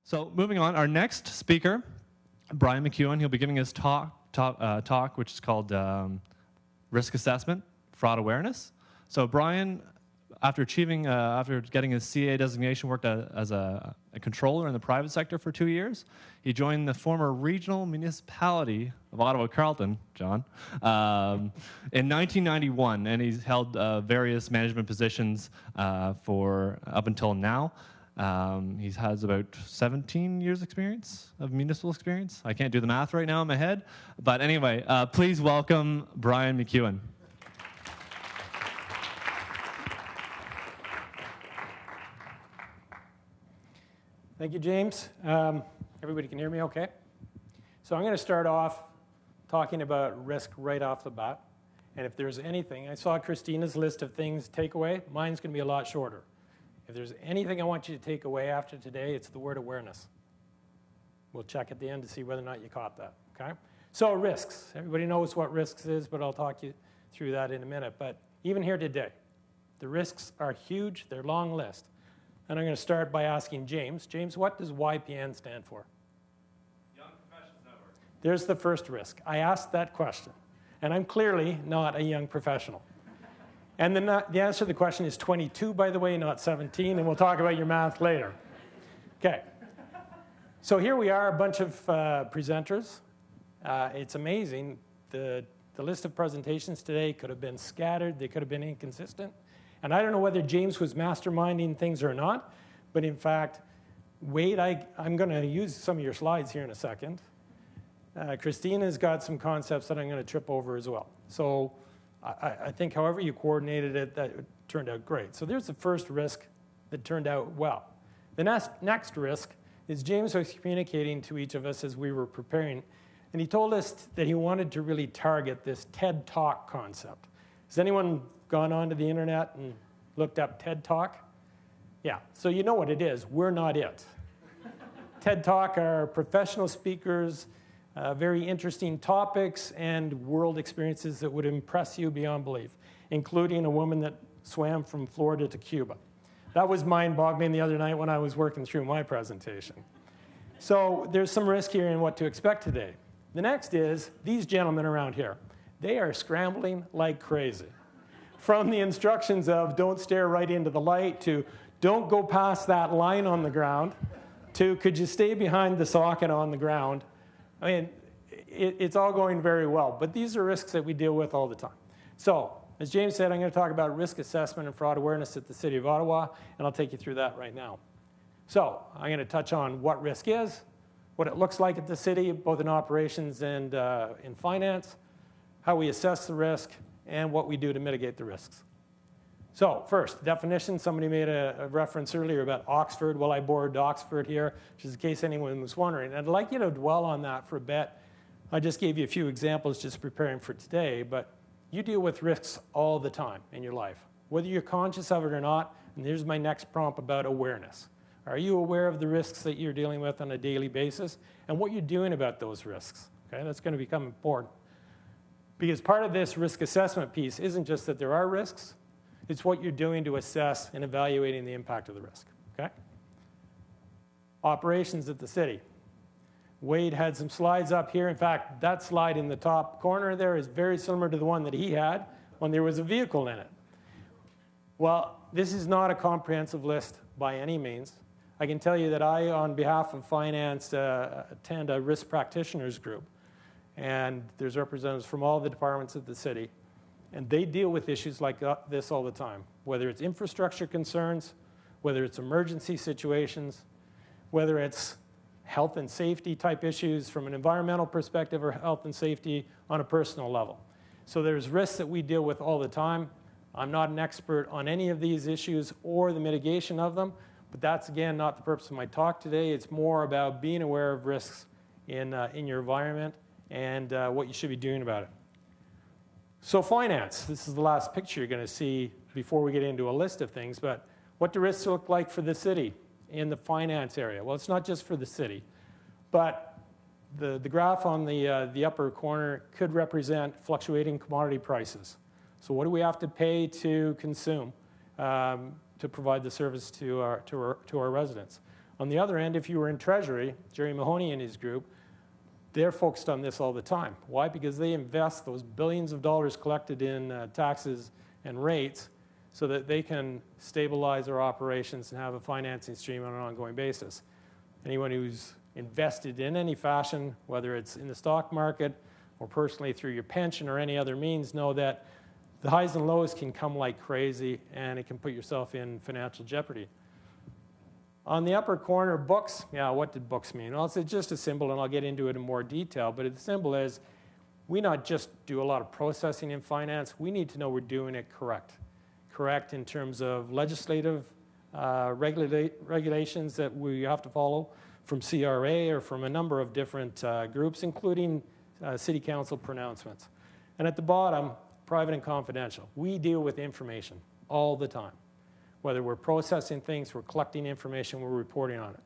So moving on, our next speaker, Brian McCuan, he'll be giving his talk which is called Risk Assessment, Fraud Awareness. So Brian, after getting his CA designation, worked as a controller in the private sector for 2 years. He joined the former regional municipality of Ottawa Carleton, John, in 1991, and he's held various management positions for up until now. He has about 17 years experience of municipal experience. I can't do the math right now in my head, but anyway, please welcome Brian McCuan. Thank you, James. Everybody can hear me okay? So I'm going to start off talking about risk right off the bat. And if there's anything, I saw Christina's list of things to take away. Mine's going to be a lot shorter. If there's anything I want you to take away after today, it's the word awareness. We'll check at the end to see whether or not you caught that, okay? So risks. Everybody knows what risks is, but I'll talk you through that in a minute. But even here today, the risks are huge. They're a long list. And I'm going to start by asking James. James, what does YPN stand for? Young Professionals Network. There's the first risk. I asked that question. And I'm clearly not a young professional. And the answer to the question is 22, by the way, not 17, and we'll talk about your math later. Okay. So here we are, a bunch of presenters. It's amazing. The list of presentations today could have been scattered. They could have been inconsistent. And I don't know whether James was masterminding things or not, but in fact, Wade, I'm going to use some of your slides here in a second. Christina's got some concepts that I'm going to trip over as well. So I think however you coordinated it, that turned out great. So there's the first risk that turned out well. The next risk is James was communicating to each of us as we were preparing, and he told us that he wanted to really target this TED Talk concept. Has anyone gone onto the internet and looked up TED Talk? Yeah, so you know what it is. We're not it. TED Talk are professional speakers, very interesting topics and world experiences that would impress you beyond belief, including a woman that swam from Florida to Cuba. That was mind-boggling the other night when I was working through my presentation. So there's some risk here in what to expect today. The next is these gentlemen around here. They are scrambling like crazy. From the instructions of don't stare right into the light to don't go past that line on the ground to could you stay behind the socket on the ground. I mean, it's all going very well, but these are risks that we deal with all the time. So, as James said, I'm going to talk about risk assessment and fraud awareness at the City of Ottawa, and I'll take you through that right now. So, I'm going to touch on what risk is, what it looks like at the city, both in operations and in finance, how we assess the risk, and what we do to mitigate the risks. So first, definition. Somebody made a reference earlier about Oxford. Well, I borrowed Oxford here, just in case anyone was wondering. I'd like you to dwell on that for a bit. I just gave you a few examples just preparing for today, but you deal with risks all the time in your life, whether you're conscious of it or not. And here's my next prompt about awareness. Are you aware of the risks that you're dealing with on a daily basis and what you're doing about those risks? Okay, that's going to become important. Because part of this risk assessment piece isn't just that there are risks, it's what you're doing to assess and evaluating the impact of the risk, okay? Operations at the city. Wade had some slides up here. In fact, that slide in the top corner there is very similar to the one that he had when there was a vehicle in it. Well, this is not a comprehensive list by any means. I can tell you that I, on behalf of finance, attend a risk practitioners group. And there's representatives from all the departments of the city. And they deal with issues like this all the time, whether it's infrastructure concerns, whether it's emergency situations, whether it's health and safety type issues from an environmental perspective or health and safety on a personal level. So there's risks that we deal with all the time. I'm not an expert on any of these issues or the mitigation of them, but that's, again, not the purpose of my talk today. It's more about being aware of risks in your environment and what you should be doing about it. So finance, this is the last picture you're going to see before we get into a list of things, but what do risks look like for the city in the finance area? Well, it's not just for the city, but the graph on the upper corner could represent fluctuating commodity prices. So what do we have to pay to consume to provide the service to our residents? On the other end, if you were in Treasury, Jerry Mahoney and his group, they're focused on this all the time. Why? Because they invest those billions of dollars collected in taxes and rates so that they can stabilize their operations and have a financing stream on an ongoing basis. Anyone who's invested in any fashion, whether it's in the stock market or personally through your pension or any other means, know that the highs and lows can come like crazy and it can put yourself in financial jeopardy. On the upper corner, books. Yeah, what did books mean? Well, it's just a symbol, and I'll get into it in more detail, but the symbol is we not just do a lot of processing in finance, we need to know we're doing it correct. Correct in terms of legislative regulations that we have to follow from CRA or from a number of different groups, including city council pronouncements. And at the bottom, private and confidential. We deal with information all the time. Whether we're processing things, we're collecting information, we're reporting on it.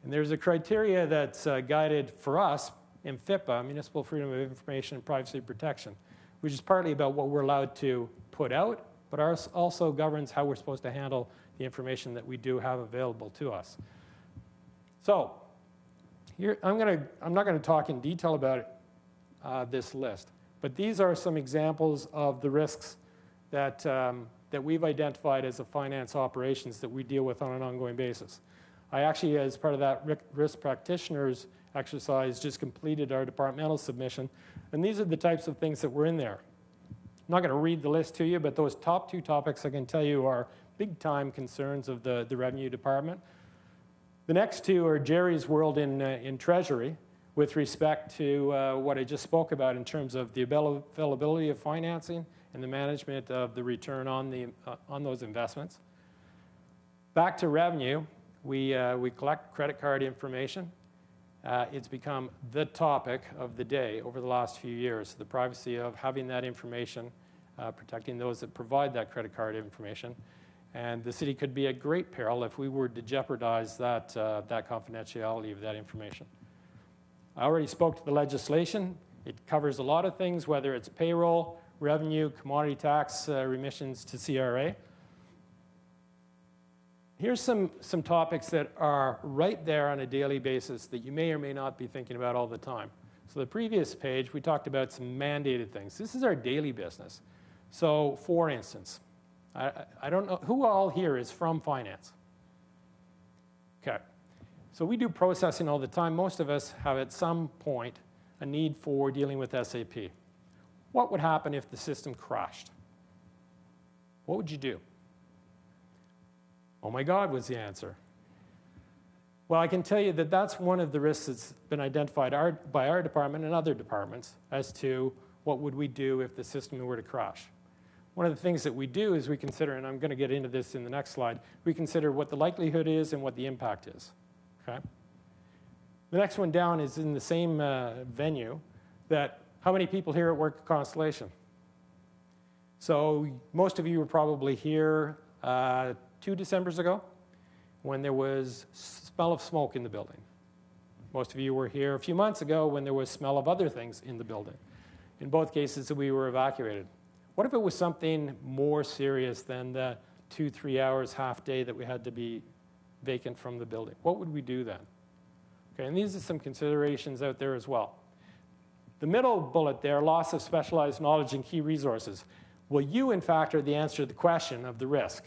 And there's a criteria that's guided for us in FIPA, Municipal Freedom of Information and Privacy Protection, which is partly about what we're allowed to put out, but also governs how we're supposed to handle the information that we do have available to us. So, here, I'm not going to talk in detail about this list, but these are some examples of the risks that we've identified as a finance operations that we deal with on an ongoing basis. I actually, as part of that risk practitioners exercise, just completed our departmental submission, and these are the types of things that were in there. I'm not going to read the list to you, but those top two topics I can tell you are big-time concerns of the Revenue Department. The next two are Jerry's world in Treasury with respect to what I just spoke about in terms of the availability of financing and the management of the return on those investments. Back to revenue, we collect credit card information. It's become the topic of the day over the last few years, the privacy of having that information, protecting those that provide that credit card information. And the city could be at great peril if we were to jeopardize that confidentiality of that information. I already spoke to the legislation. It covers a lot of things, whether it's payroll, revenue, commodity tax remissions to CRA. Here's some topics that are right there on a daily basis that you may or may not be thinking about all the time. So the previous page, we talked about some mandated things. This is our daily business. So for instance, I don't know, who all here is from finance? Okay. So we do processing all the time. Most of us have at some point a need for dealing with SAP. What would happen if the system crashed? What would you do? Oh my God, was the answer. Well, I can tell you that that's one of the risks that's been identified by our department and other departments as to what would we do if the system were to crash. One of the things that we do is we consider, and I'm going to get into this in the next slide, we consider what the likelihood is and what the impact is. Okay? The next one down is in the same venue, that how many people here at work at Constellation? So most of you were probably here 2 Decembers ago when there was smell of smoke in the building. Most of you were here a few months ago when there was smell of other things in the building. In both cases, we were evacuated. What if it was something more serious than the 2-3 hours, half day that we had to be vacant from the building? What would we do then? Okay, and these are some considerations out there as well. The middle bullet there, loss of specialized knowledge and key resources. Well, you, in fact, are the answer to the question of the risk.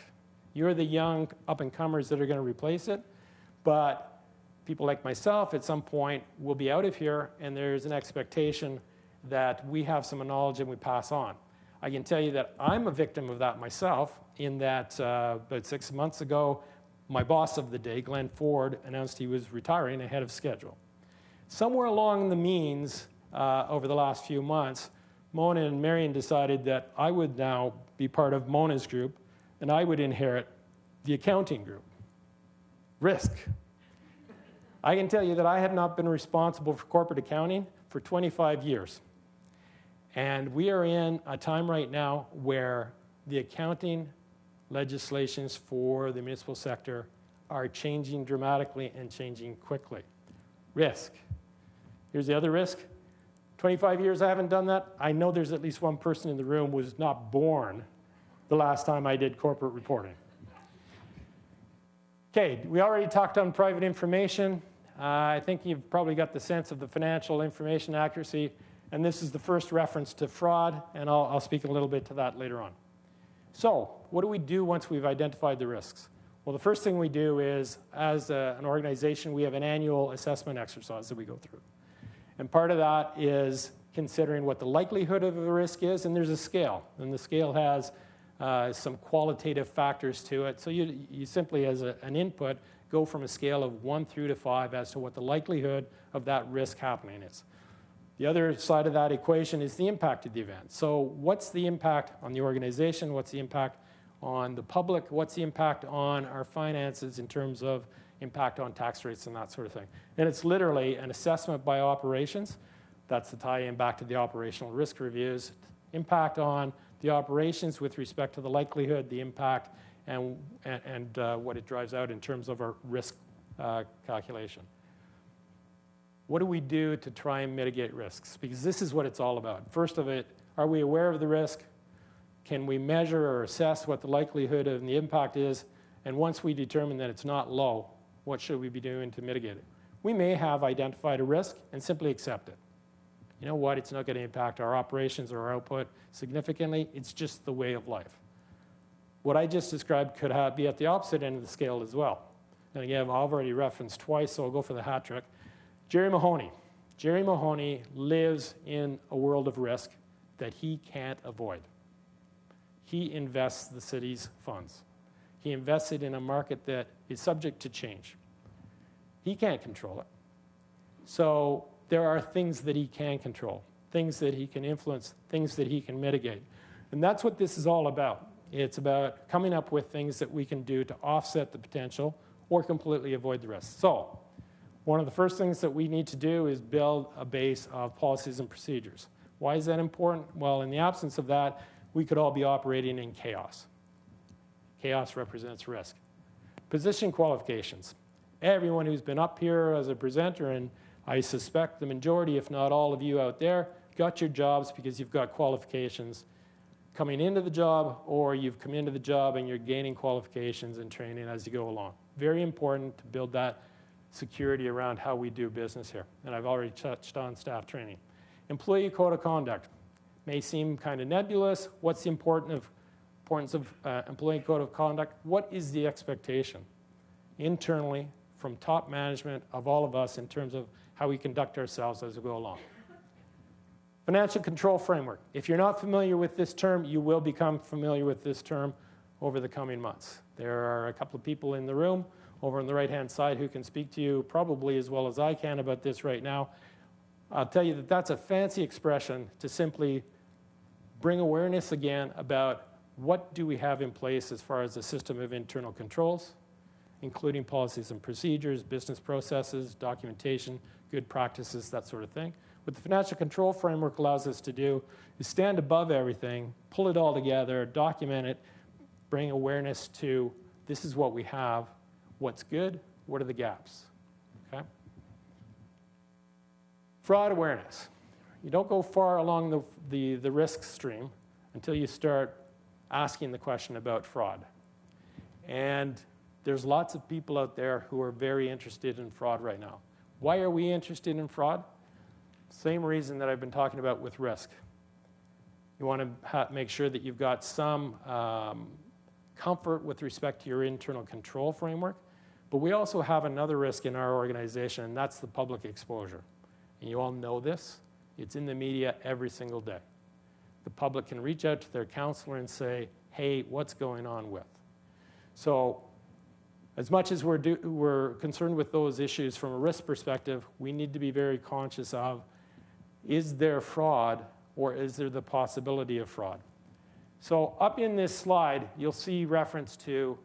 You're the young up-and-comers that are going to replace it, but people like myself at some point will be out of here, and there's an expectation that we have some knowledge and we pass on. I can tell you that I'm a victim of that myself, in that about 6 months ago, my boss of the day, Glenn Ford, announced he was retiring ahead of schedule. Somewhere along the means, over the last few months, Mona and Marion decided that I would now be part of Mona's group, and I would inherit the accounting group. Risk. I can tell you that I have not been responsible for corporate accounting for 25 years. And we are in a time right now where the accounting legislations for the municipal sector are changing dramatically and changing quickly. Risk. Here's the other risk. 25 years I haven't done that. I know there's at least one person in the room who was not born the last time I did corporate reporting. Okay, we already talked on private information. I think you've probably got the sense of the financial information accuracy, and this is the first reference to fraud, and I'll speak a little bit to that later on. So, what do we do once we've identified the risks? Well, the first thing we do is, as an organization, we have an annual assessment exercise that we go through. And part of that is considering what the likelihood of the risk is, and there's a scale. And the scale has some qualitative factors to it. So you simply, as an input, go from a scale of 1 through to 5 as to what the likelihood of that risk happening is. The other side of that equation is the impact of the event. So what's the impact on the organization? What's the impact on the public? What's the impact on our finances in terms of impact on tax rates and that sort of thing? And it's literally an assessment by operations. That's the tie-in back to the operational risk reviews. Impact on the operations with respect to the likelihood, the impact, and what it drives out in terms of our risk calculation. What do we do to try and mitigate risks? Because this is what it's all about. First of it, are we aware of the risk? Can we measure or assess what the likelihood and the impact is? And once we determine that it's not low, what should we be doing to mitigate it? We may have identified a risk and simply accept it. You know what? It's not going to impact our operations or our output significantly. It's just the way of life. What I just described could be at the opposite end of the scale as well. And again, I've already referenced twice, so I'll go for the hat trick. Jerry Mahoney. Jerry Mahoney lives in a world of risk that he can't avoid. He invests the city's funds. He invests it in a market that is subject to change. He can't control it. So there are things that he can control, things that he can influence, things that he can mitigate. And that's what this is all about. It's about coming up with things that we can do to offset the potential or completely avoid the risk. So one of the first things that we need to do is build a base of policies and procedures. Why is that important? Well, in the absence of that, we could all be operating in chaos. Chaos represents risk. Position qualifications. Everyone who's been up here as a presenter, and I suspect the majority, if not all of you out there, got your jobs because you've got qualifications coming into the job, or you've come into the job and you're gaining qualifications and training as you go along. Very important to build that security around how we do business here. And I've already touched on staff training. Employee code of conduct may seem kind of nebulous. What's the importance of employee code of conduct? What is the expectation internally from top management of all of us in terms of how we conduct ourselves as we go along? Financial control framework. If you're not familiar with this term, you will become familiar with this term over the coming months. There are a couple of people in the room over on the right-hand side who can speak to you probably as well as I can about this right now. I'll tell you that that's a fancy expression to simply bring awareness again about what do we have in place as far as a system of internal controls, including policies and procedures, business processes, documentation, good practices, that sort of thing. What the financial control framework allows us to do is stand above everything, pull it all together, document it, bring awareness to this is what we have, what's good, what are the gaps, okay? Fraud awareness. You don't go far along the risk stream until you start asking the question about fraud. And there's lots of people out there who are very interested in fraud right now. Why are we interested in fraud? Same reason that I've been talking about with risk. You want to make sure that you've got some comfort with respect to your internal control framework. But we also have another risk in our organization, and that's the public exposure. And you all know this. It's in the media every single day. The public can reach out to their counselor and say, hey, what's going on with? So as much as we're concerned with those issues from a risk perspective, we need to be very conscious of, is there fraud or is there the possibility of fraud? So up in this slide, you'll see reference to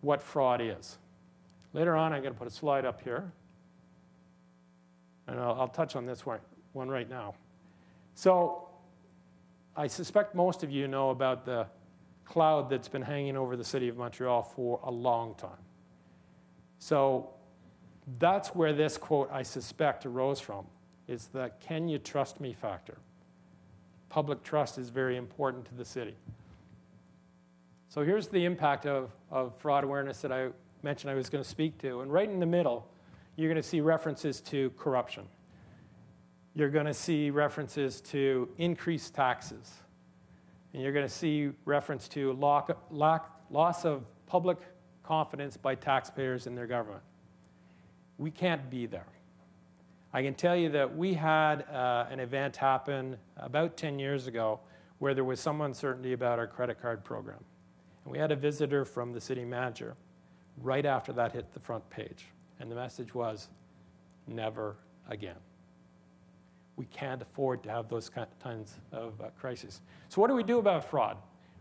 what fraud is. Later on, I'm going to put a slide up here. And I'll touch on this one right now. So I suspect most of you know about the cloud that's been hanging over the city of Montreal for a long time. So that's where this quote, I suspect, arose from, is the can you trust me factor. Public trust is very important to the city. So here's the impact of fraud awareness that I mentioned I was going to speak to. And right in the middle, you're going to see references to corruption. You're going to see references to increased taxes. And you're going to see reference to loss of public confidence by taxpayers in their government. We can't be there. I can tell you that we had an event happen about 10 years ago where there was some uncertainty about our credit card program. And we had a visitor from the city manager right after that hit the front page. And the message was, never again. We can't afford to have those kinds of crises. So what do we do about fraud?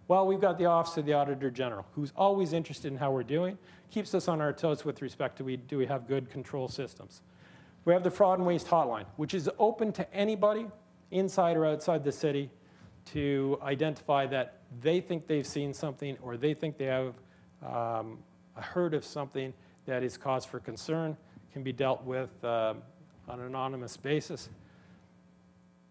Well, we've got the Office of the Auditor General, who's always interested in how we're doing, keeps us on our toes with respect to do we have good control systems. We have the Fraud and Waste Hotline, which is open to anybody, inside or outside the city, to identify that they think they've seen something or they think they have heard of something that is cause for concern, can be dealt with on an anonymous basis.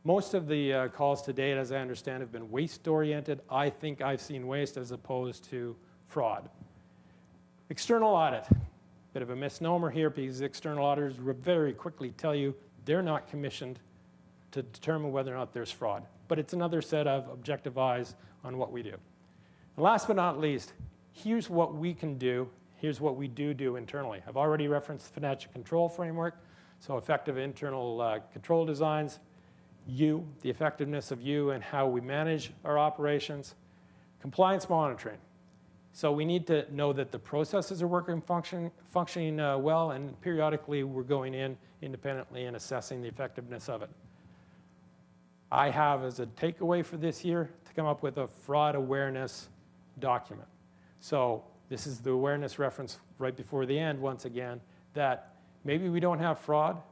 Most of the calls to date, as I understand, have been waste-oriented. I think I've seen waste as opposed to fraud. External audit. Bit of a misnomer here because external auditors will very quickly tell you they're not commissioned to determine whether or not there's fraud. But it's another set of objective eyes on what we do. And last but not least, here's what we can do. Here's what we do internally. I've already referenced the financial control framework, so effective internal control designs. The effectiveness of and how we manage our operations. Compliance monitoring. So we need to know that the processes are working, functioning well, and periodically we're going in independently and assessing the effectiveness of it. I have as a takeaway for this year to come up with a fraud awareness document. So this is the awareness reference right before the end, once again, that maybe we don't have fraud,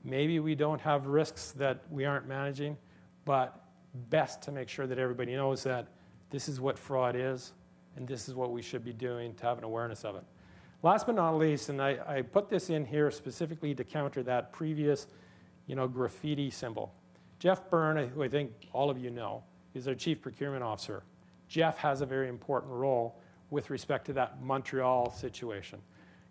maybe we don't have risks that we aren't managing, but best to make sure that everybody knows that this is what fraud is, and this is what we should be doing to have an awareness of it. Last but not least, and I put this in here specifically to counter that previous, graffiti symbol. Jeff Byrne, who I think all of you know, is our Chief Procurement Officer. Jeff has a very important role with respect to that Montreal situation.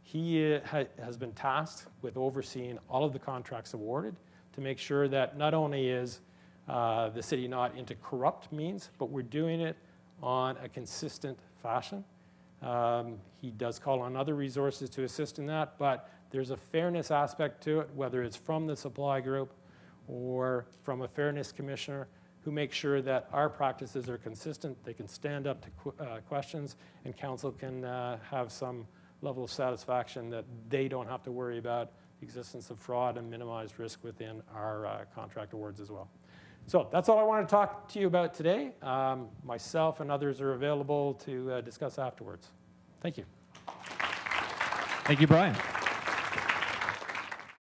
He has been tasked with overseeing all of the contracts awarded to make sure that not only is the city not into corrupt means, but we're doing it on a consistent fashion. He does call on other resources to assist in that, but there's a fairness aspect to it, whether it's from the supply group or from a fairness commissioner who makes sure that our practices are consistent, they can stand up to questions, and council can have some level of satisfaction that they don't have to worry about the existence of fraud and minimize risk within our contract awards as well. So that's all I wanted to talk to you about today. Myself and others are available to discuss afterwards. Thank you. Thank you, Brian.